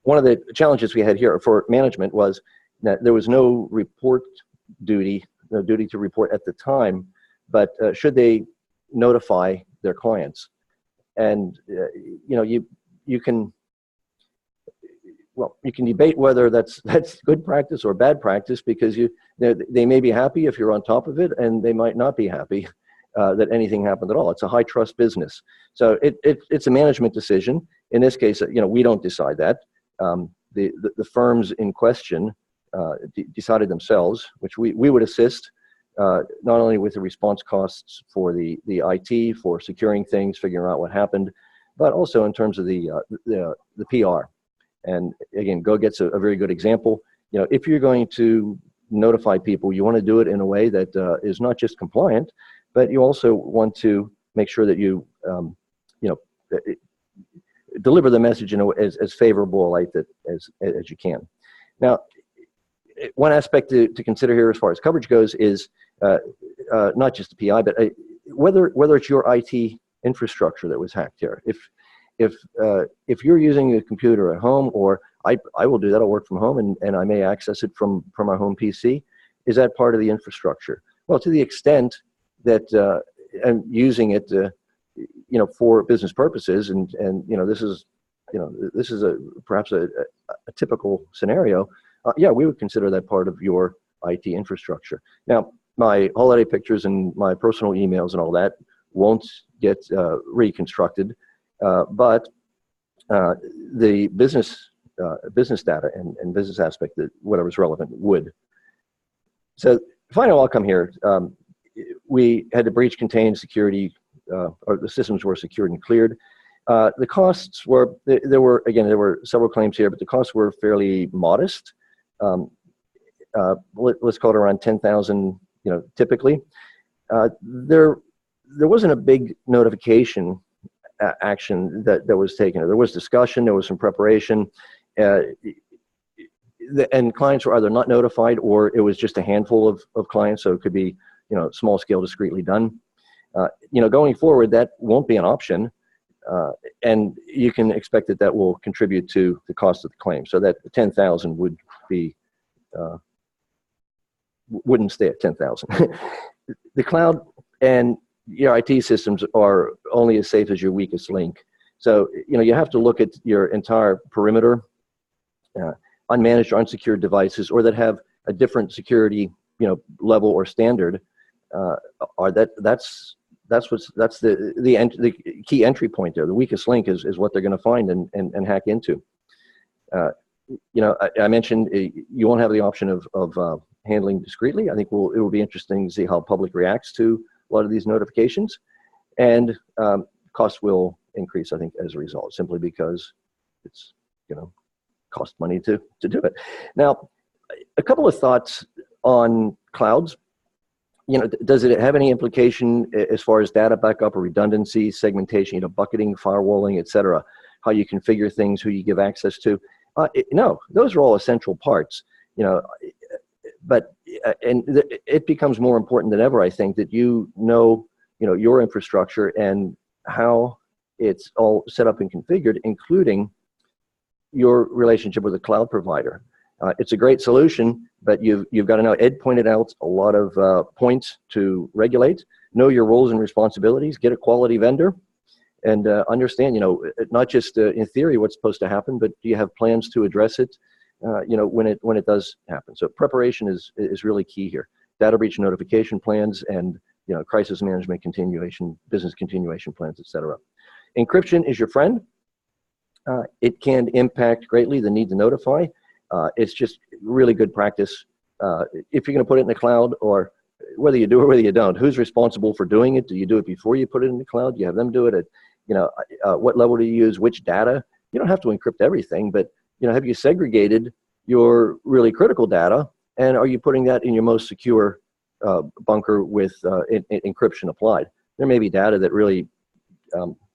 S3: one of the challenges we had here for management was that there was no report duty, no duty to report at the time, but should they notify their clients? And you can debate whether that's good practice or bad practice, because they may be happy if you're on top of it, and they might not be happy that anything happened at all. It's a high trust business, so it's a management decision. In this case, we don't decide that. The firms in question decided themselves, which we would assist not only with the response costs for the IT, for securing things, figuring out what happened, but also in terms of the PR. And again, GoGet's a very good example. If you're going to notify people, you want to do it in a way that is not just compliant, but you also want to make sure that you deliver the message in as favorable a light as you can. Now, one aspect to consider here as far as coverage goes is not just the PI, but whether it's your IT infrastructure that was hacked here. If you're using a computer at home, or I will do that, I'll work from home and I may access it from my home PC, is that part of the infrastructure? Well, to the extent that I'm using it for business purposes, and this is perhaps a typical scenario, yeah, we would consider that part of your IT infrastructure. Now, my holiday pictures and my personal emails and all that won't get reconstructed, but the business data and business aspect, that whatever's relevant, would. So final outcome here, we had the breach contained security, or the systems were secured and cleared. The costs were, there were several claims here, but the costs were fairly modest. Let's call it around 10,000, typically. There wasn't a big notification action that was taken. There was discussion, there was some preparation, and clients were either not notified, or it was just a handful of clients, so it could be, small scale, discreetly done. Going forward, that won't be an option, and you can expect that will contribute to the cost of the claim. So that 10,000 would be, wouldn't stay at 10,000. The cloud and your IT systems are only as safe as your weakest link. So, you have to look at your entire perimeter, unmanaged or unsecured devices, or that have a different security, level or standard. That's the key entry point there. The weakest link is what they're going to find and hack into. I mentioned you won't have the option of handling discreetly. I think it will be interesting to see how public reacts to a lot of these notifications, and costs will increase, I think, as a result, simply because it's cost money to do it. Now, a couple of thoughts on clouds. Does it have any implication as far as data backup or redundancy, segmentation, bucketing, firewalling, etc.? How you configure things, who you give access to? No, those are all essential parts. But it becomes more important than ever, I think, that your infrastructure and how it's all set up and configured, including your relationship with a cloud provider. It's a great solution, but you've got to know. Ed pointed out a lot of points to regulate. Know your roles and responsibilities. Get a quality vendor, and understand, not just in theory what's supposed to happen, but do you have plans to address it, when it does happen. So preparation is really key here. Data breach notification plans, and crisis management continuation, business continuation plans, etc. Encryption is your friend. It can impact greatly the need to notify. It's just really good practice. If you're going to put it in the cloud, or whether you do or whether you don't, who's responsible for doing it? Do you do it before you put it in the cloud? Do you have them do it at, what level do you use? Which data? You don't have to encrypt everything, but have you segregated your really critical data And are you putting that in your most secure bunker with encryption applied? There may be data that really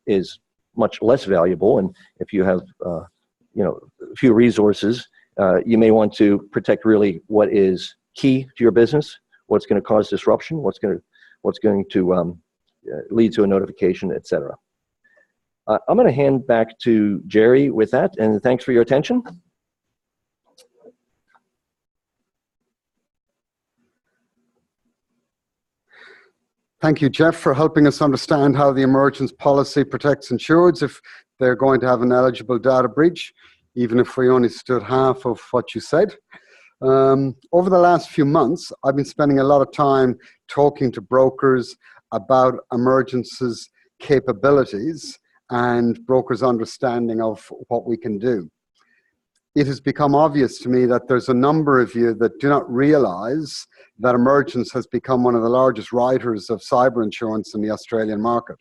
S3: is much less valuable, and if you have few resources, you may want to protect really what is key to your business, what's going to cause disruption, what's going to lead to a notification, etc. I'm going to hand back to Jerry with that, and thanks for your attention.
S1: Thank you, Jeff, for helping us understand how the emergence policy protects insureds if they're going to have an eligible data breach, even if we only stood half of what you said. Over the last few months, I've been spending a lot of time talking to brokers about emergence's capabilities and brokers' understanding of what we can do. It has become obvious to me that there's a number of you that do not realize that emergence has become one of the largest writers of cyber insurance in the Australian market.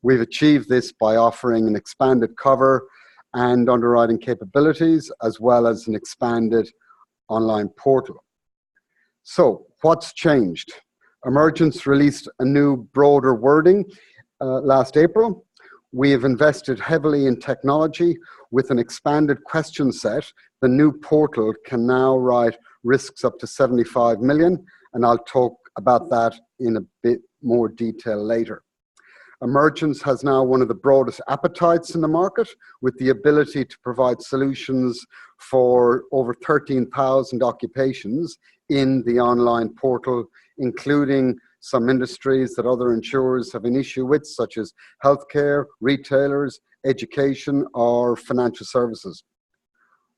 S1: We've achieved this by offering an expanded cover and underwriting capabilities, as well as an expanded online portal. So what's changed? Emergence released a new, broader wording last April. We have invested heavily in technology. With an expanded question set, the new portal can now write risks up to 75 million, and I'll talk about that in a bit more detail later. Emergence has now one of the broadest appetites in the market, with the ability to provide solutions for over 13,000 occupations in the online portal, including some industries that other insurers have an issue with, such as healthcare, retailers, education, or financial services.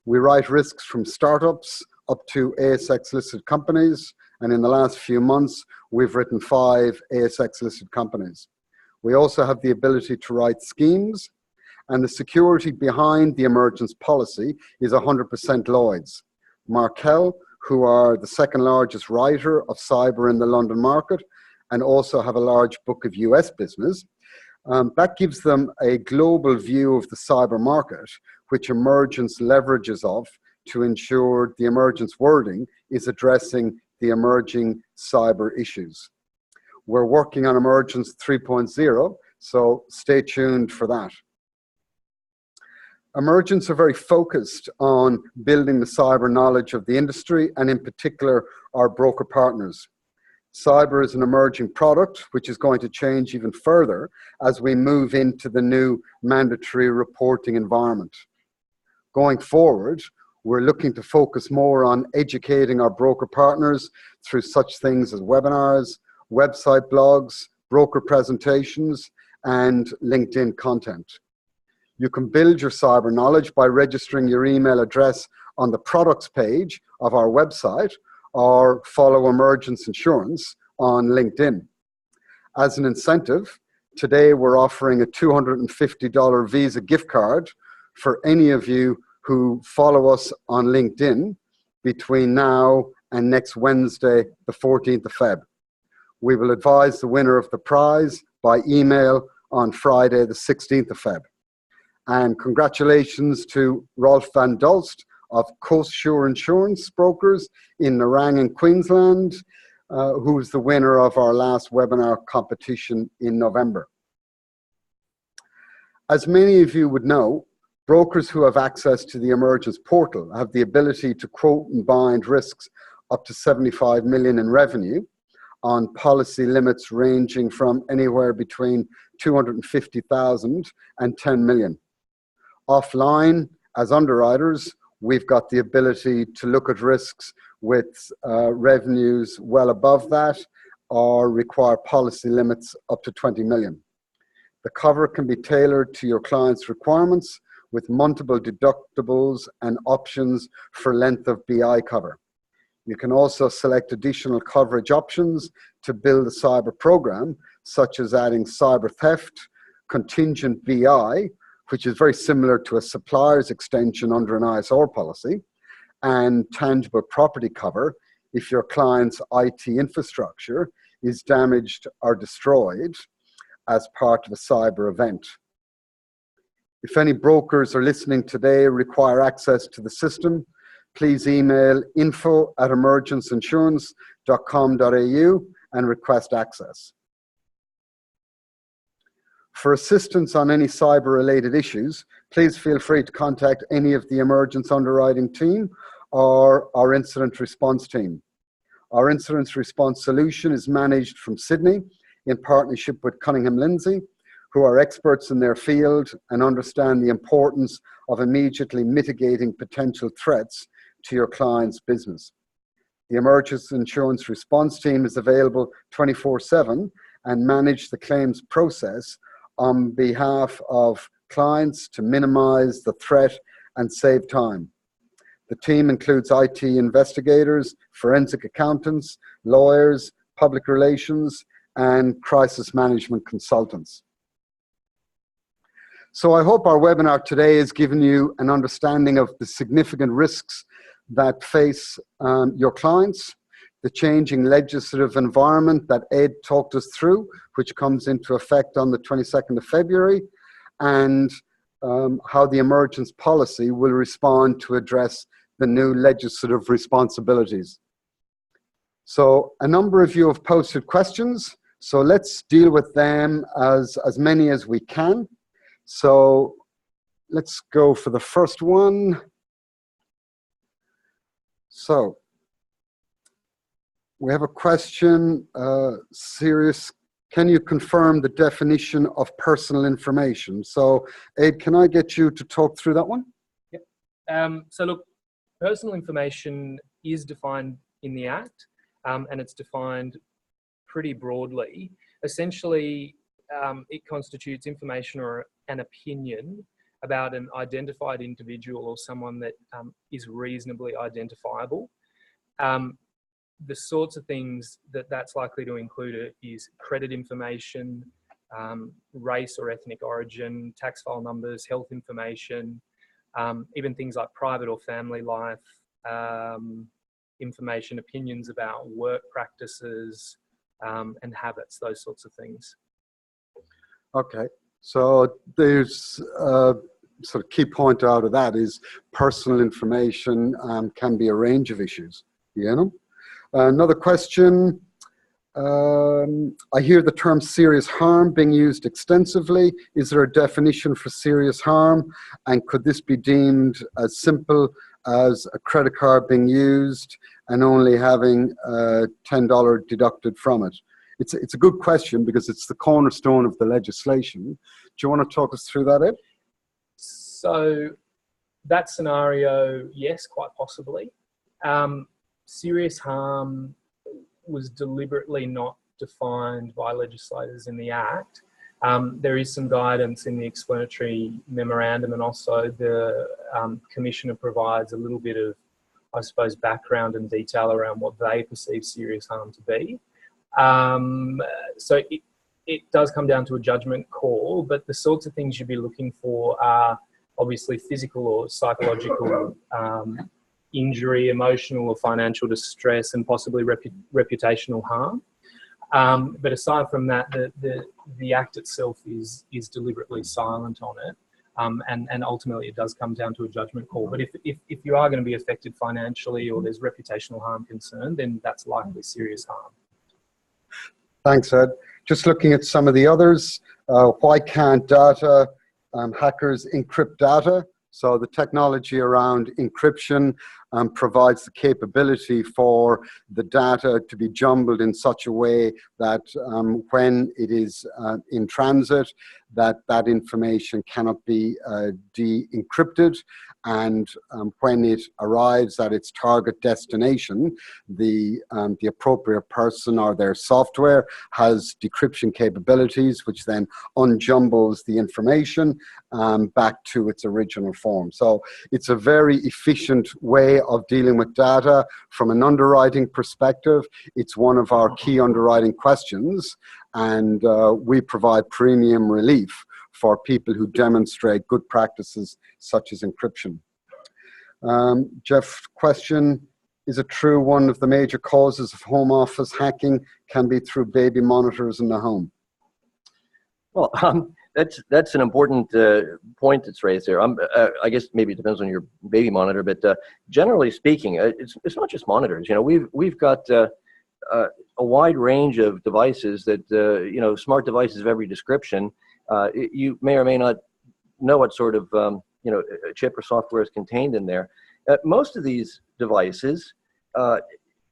S1: We write risks from startups up to ASX-listed companies, and in the last few months, we've written 5 ASX-listed companies. We also have the ability to write schemes, and the security behind the emergence policy is 100% Lloyd's. Markel, who are the second largest writer of cyber in the London market, and also have a large book of US business, that gives them a global view of the cyber market, which Emergence leverages off to ensure the Emergence wording is addressing the emerging cyber issues. We're working on Emergence 3.0, so stay tuned for that. Emergence are very focused on building the cyber knowledge of the industry, and in particular, our broker partners. Cyber is an emerging product which is going to change even further as we move into the new mandatory reporting environment. Going forward, we're looking to focus more on educating our broker partners through such things as webinars, website blogs, broker presentations, and LinkedIn content. You can build your cyber knowledge by registering your email address on the products page of our website, or follow Emergence Insurance on LinkedIn. As an incentive, today we're offering a $250 Visa gift card for any of you who follow us on LinkedIn between now and next Wednesday, the 14th of Feb. We will advise the winner of the prize by email on Friday, the 16th of Feb. And congratulations to Rolf van Dulst of Coastsure Insurance Brokers in Nerang in Queensland, who was the winner of our last webinar competition in November. As many of you would know, brokers who have access to the Emergence portal have the ability to quote and bind risks up to 75 million in revenue on policy limits ranging from anywhere between 250,000 and 10 million. Offline, as underwriters, we've got the ability to look at risks with revenues well above that, or require policy limits up to 20 million. The cover can be tailored to your client's requirements with multiple deductibles and options for length of BI cover. You can also select additional coverage options to build a cyber program, such as adding cyber theft, contingent BI, which is very similar to a supplier's extension under an ISR policy, and tangible property cover if your client's IT infrastructure is damaged or destroyed as part of a cyber event. If any brokers are listening today require access to the system, please email info@emergenceinsurance.com.au and request access. For assistance on any cyber-related issues, please feel free to contact any of the Emergence underwriting team or our incident response team. Our incident response solution is managed from Sydney in partnership with Cunningham Lindsay, who are experts in their field and understand the importance of immediately mitigating potential threats to your client's business. The Emergency Insurance Response Team is available 24/7 and manage the claims process on behalf of clients to minimize the threat and save time. The team includes IT investigators, forensic accountants, lawyers, public relations, and crisis management consultants. So I hope our webinar today has given you an understanding of the significant risks that face your clients, the changing legislative environment that Ed talked us through, which comes into effect on the 22nd of February, and how the emergence policy will respond to address the new legislative responsibilities. So a number of you have posted questions, so let's deal with them as many as we can. So let's go for the first one. So we have a question, Sirius, can you confirm the definition of personal information? So Ed, can I get you to talk through that one?
S2: Yep. So look, personal information is defined in the Act, and it's defined pretty broadly. Essentially, it constitutes information or an opinion about an identified individual or someone that is reasonably identifiable. The sorts of things that that's likely to include is credit information, race or ethnic origin, tax file numbers, health information, even things like private or family life, information, opinions about work practices, and habits, those sorts of things.
S1: Okay, so there's sort of key point out of that is personal information can be a range of issues, you know? Another question, I hear the term serious harm being used extensively. Is there a definition for serious harm? And could this be deemed as simple as a credit card being used and only having $10 deducted from it? It's a good question because it's the cornerstone of the legislation. Do you want to talk us through that, Ed?
S2: So that scenario, yes, quite possibly. Serious harm was deliberately not defined by legislators in the Act. There is some guidance in the explanatory memorandum, and also the Commissioner provides a little bit of, I suppose, background and detail around what they perceive serious harm to be. So it does come down to a judgment call, but the sorts of things you'd be looking for are obviously physical or psychological injury, emotional or financial distress, and possibly reputational harm. But aside from that, the Act itself is deliberately silent on it, and ultimately it does come down to a judgment call. But if you are going to be affected financially or there's reputational harm concerned, then that's likely serious harm.
S1: Thanks, Ed. Just looking at some of the others, why can't hackers encrypt data? So the technology around encryption provides the capability for the data to be jumbled in such a way that when it is in transit, that information cannot be de-encrypted, and when it arrives at its target destination, the appropriate person or their software has decryption capabilities, which then unjumbles the information back to its original form. So it's a very efficient way of dealing with data from an underwriting perspective. It's one of our key underwriting questions, and we provide premium relief for people who demonstrate good practices such as encryption. Jeff, question, is it true one of the major causes of home office hacking can be through baby monitors in the home?
S3: Well, that's an important point that's raised there. I guess maybe it depends on your baby monitor, but generally speaking, it's not just monitors. You know, we've got a wide range of devices that you know, smart devices of every description. You may or may not know what sort of you know, chip or software is contained in there. Most of these devices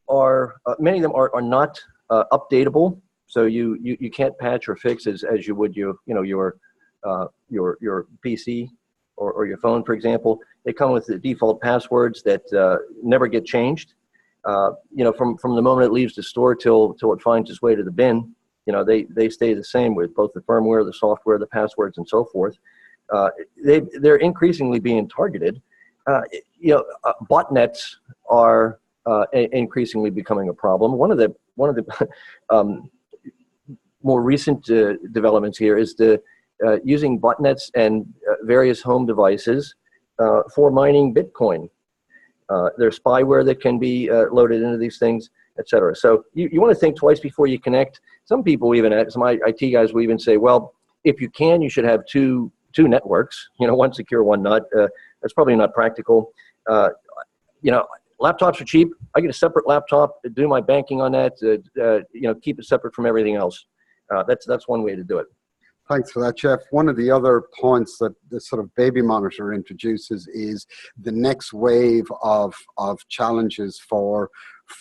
S3: are many of them are not updatable. So you can't patch or fix as you would your PC or your phone, for example. They come with the default passwords that never get changed. You know, from the moment it leaves the store till it finds its way to the bin, you know, they stay the same with both the firmware, the software, the passwords, and so forth. They're increasingly being targeted. You know, botnets are increasingly becoming a problem. One of the more recent developments here is the using botnets and various home devices for mining Bitcoin. There's spyware that can be loaded into these things, etc. So you want to think twice before you connect. Some people even, some IT guys will even say, well, if you can, you should have two networks. You know, one secure, one not. That's probably not practical. You know, laptops are cheap. I get a separate laptop, do my banking on that. You know, keep it separate from everything else. That's one way to do it.
S1: Thanks for that, Jeff. One of the other points that the sort of baby monitor introduces is the next wave of challenges for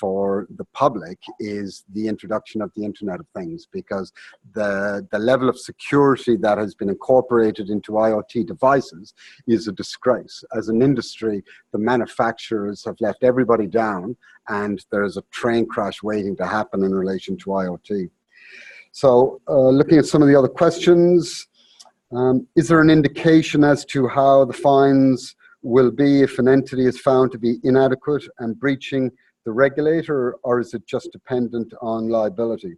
S1: the public is the introduction of the Internet of Things, because the level of security that has been incorporated into IoT devices is a disgrace. As an industry, the manufacturers have left everybody down, and there's a train crash waiting to happen in relation to IoT. So looking at some of the other questions, is there an indication as to how the fines will be if an entity is found to be inadequate and breaching the regulator, or is it just dependent on liability?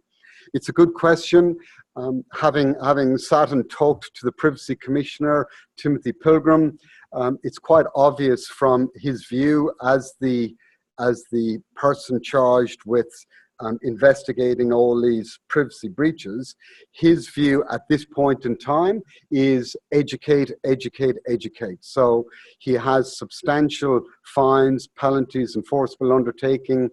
S1: It's a good question. Having sat and talked to the Privacy Commissioner, Timothy Pilgrim, it's quite obvious from his view as the person charged with investigating all these privacy breaches, his view at this point in time is educate, educate, educate. So he has substantial fines, penalties, enforceable undertaking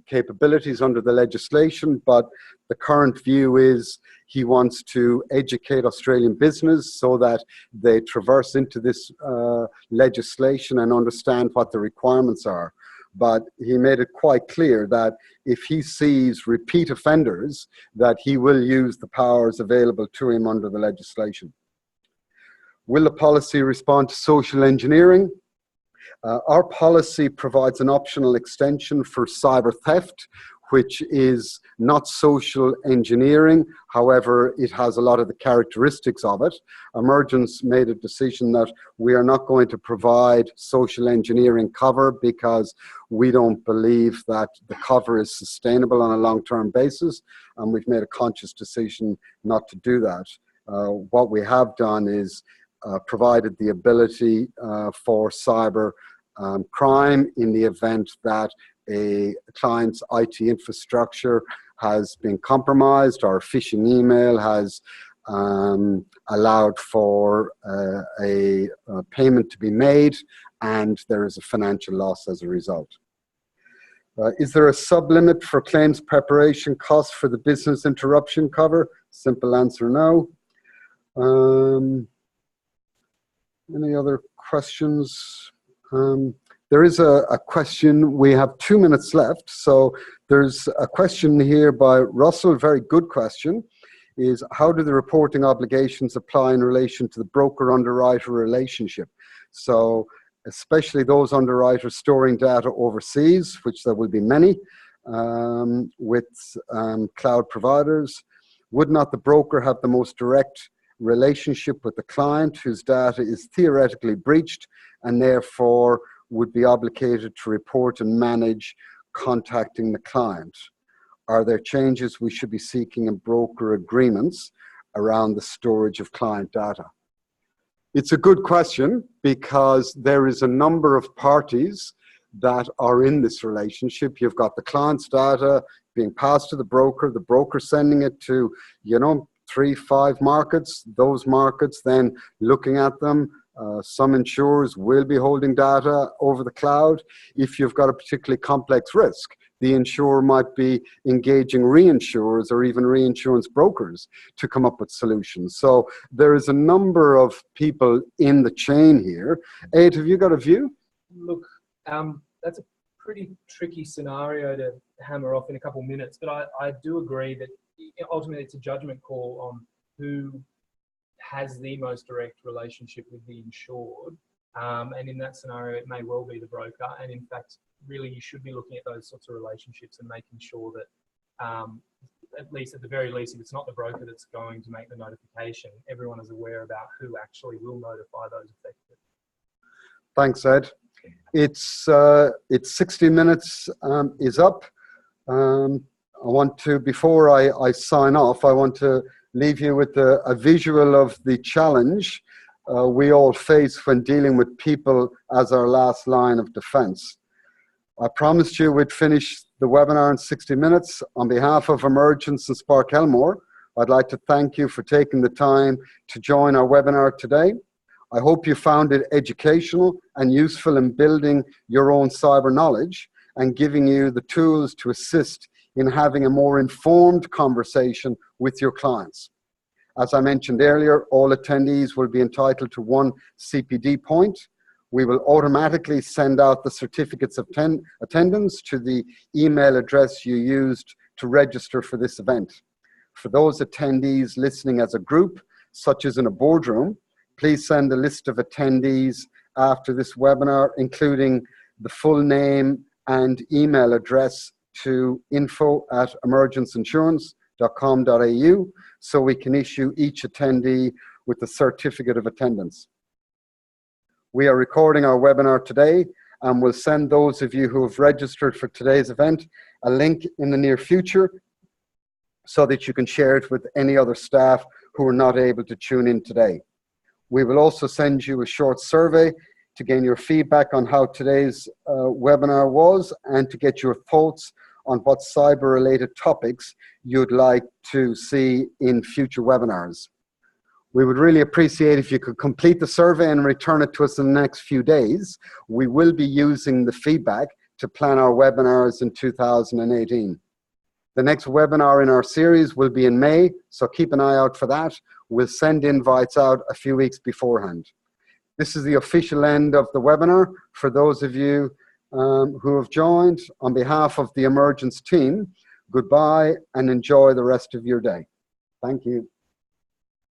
S1: capabilities under the legislation, but the current view is he wants to educate Australian business so that they traverse into this legislation and understand what the requirements are. But he made it quite clear that if he sees repeat offenders, that he will use the powers available to him under the legislation. Will the policy respond to social engineering? Our policy provides an optional extension for cyber theft, which is not social engineering. However, it has a lot of the characteristics of it. Emergence made a decision that we are not going to provide social engineering cover because we don't believe that the cover is sustainable on a long-term basis, and we've made a conscious decision not to do that. What we have done is provided the ability for cyber crime in the event that a client's IT infrastructure has been compromised or a phishing email has allowed for a payment to be made and there is a financial loss as a result. Is there a sublimit for claims preparation costs for the business interruption cover? Simple answer, no. Any other questions? There is a question. We have 2 minutes left. So there's a question here by Russell, very good question, is how do the reporting obligations apply in relation to the broker-underwriter relationship? So especially those underwriters storing data overseas, which there will be many, with cloud providers. Would not the broker have the most direct relationship with the client whose data is theoretically breached and therefore would be obligated to report and manage contacting the client? Are there changes we should be seeking in broker agreements around the storage of client data? It's a good question because there is a number of parties that are in this relationship. You've got the client's data being passed to the broker sending it to, you know, 3, 5 markets. Those markets then looking at them. Some insurers will be holding data over the cloud. If you've got a particularly complex risk, the insurer might be engaging reinsurers or even reinsurance brokers to come up with solutions. So there is a number of people in the chain here. Ed, have you got a view?
S2: Look, that's a pretty tricky scenario to hammer off in a couple of minutes, but I do agree that ultimately it's a judgment call on who has the most direct relationship with the insured. And in that scenario, it may well be the broker. And in fact, really, you should be looking at those sorts of relationships and making sure that, at the very least, if it's not the broker that's going to make the notification, everyone is aware about who actually will notify those affected.
S1: Thanks, Ed. It's 60 minutes is up. I want to, before I sign off, I want to leave you with a visual of the challenge we all face when dealing with people as our last line of defense. I promised you we'd finish the webinar in 60 minutes. On behalf of Emergence and Spark Elmore, I'd like to thank you for taking the time to join our webinar today. I hope you found it educational and useful in building your own cyber knowledge and giving you the tools to assist in having a more informed conversation with your clients. As I mentioned earlier, all attendees will be entitled to 1 CPD point. We will automatically send out the certificates of attendance to the email address you used to register for this event. For those attendees listening as a group, such as in a boardroom, please send a list of attendees after this webinar, including the full name and email address to info@emergenceinsurance.com.au so we can issue each attendee with a certificate of attendance. We are recording our webinar today and will send those of you who have registered for today's event a link in the near future so that you can share it with any other staff who are not able to tune in today. We will also send you a short survey to gain your feedback on how today's webinar was and to get your thoughts on what cyber-related topics you'd like to see in future webinars. We would really appreciate if you could complete the survey and return it to us in the next few days. We will be using the feedback to plan our webinars in 2018. The next webinar in our series will be in May, so keep an eye out for that. We'll send invites out a few weeks beforehand. This is the official end of the webinar. For those of you who have joined, on behalf of the Emergence team, goodbye and enjoy the rest of your day. Thank you.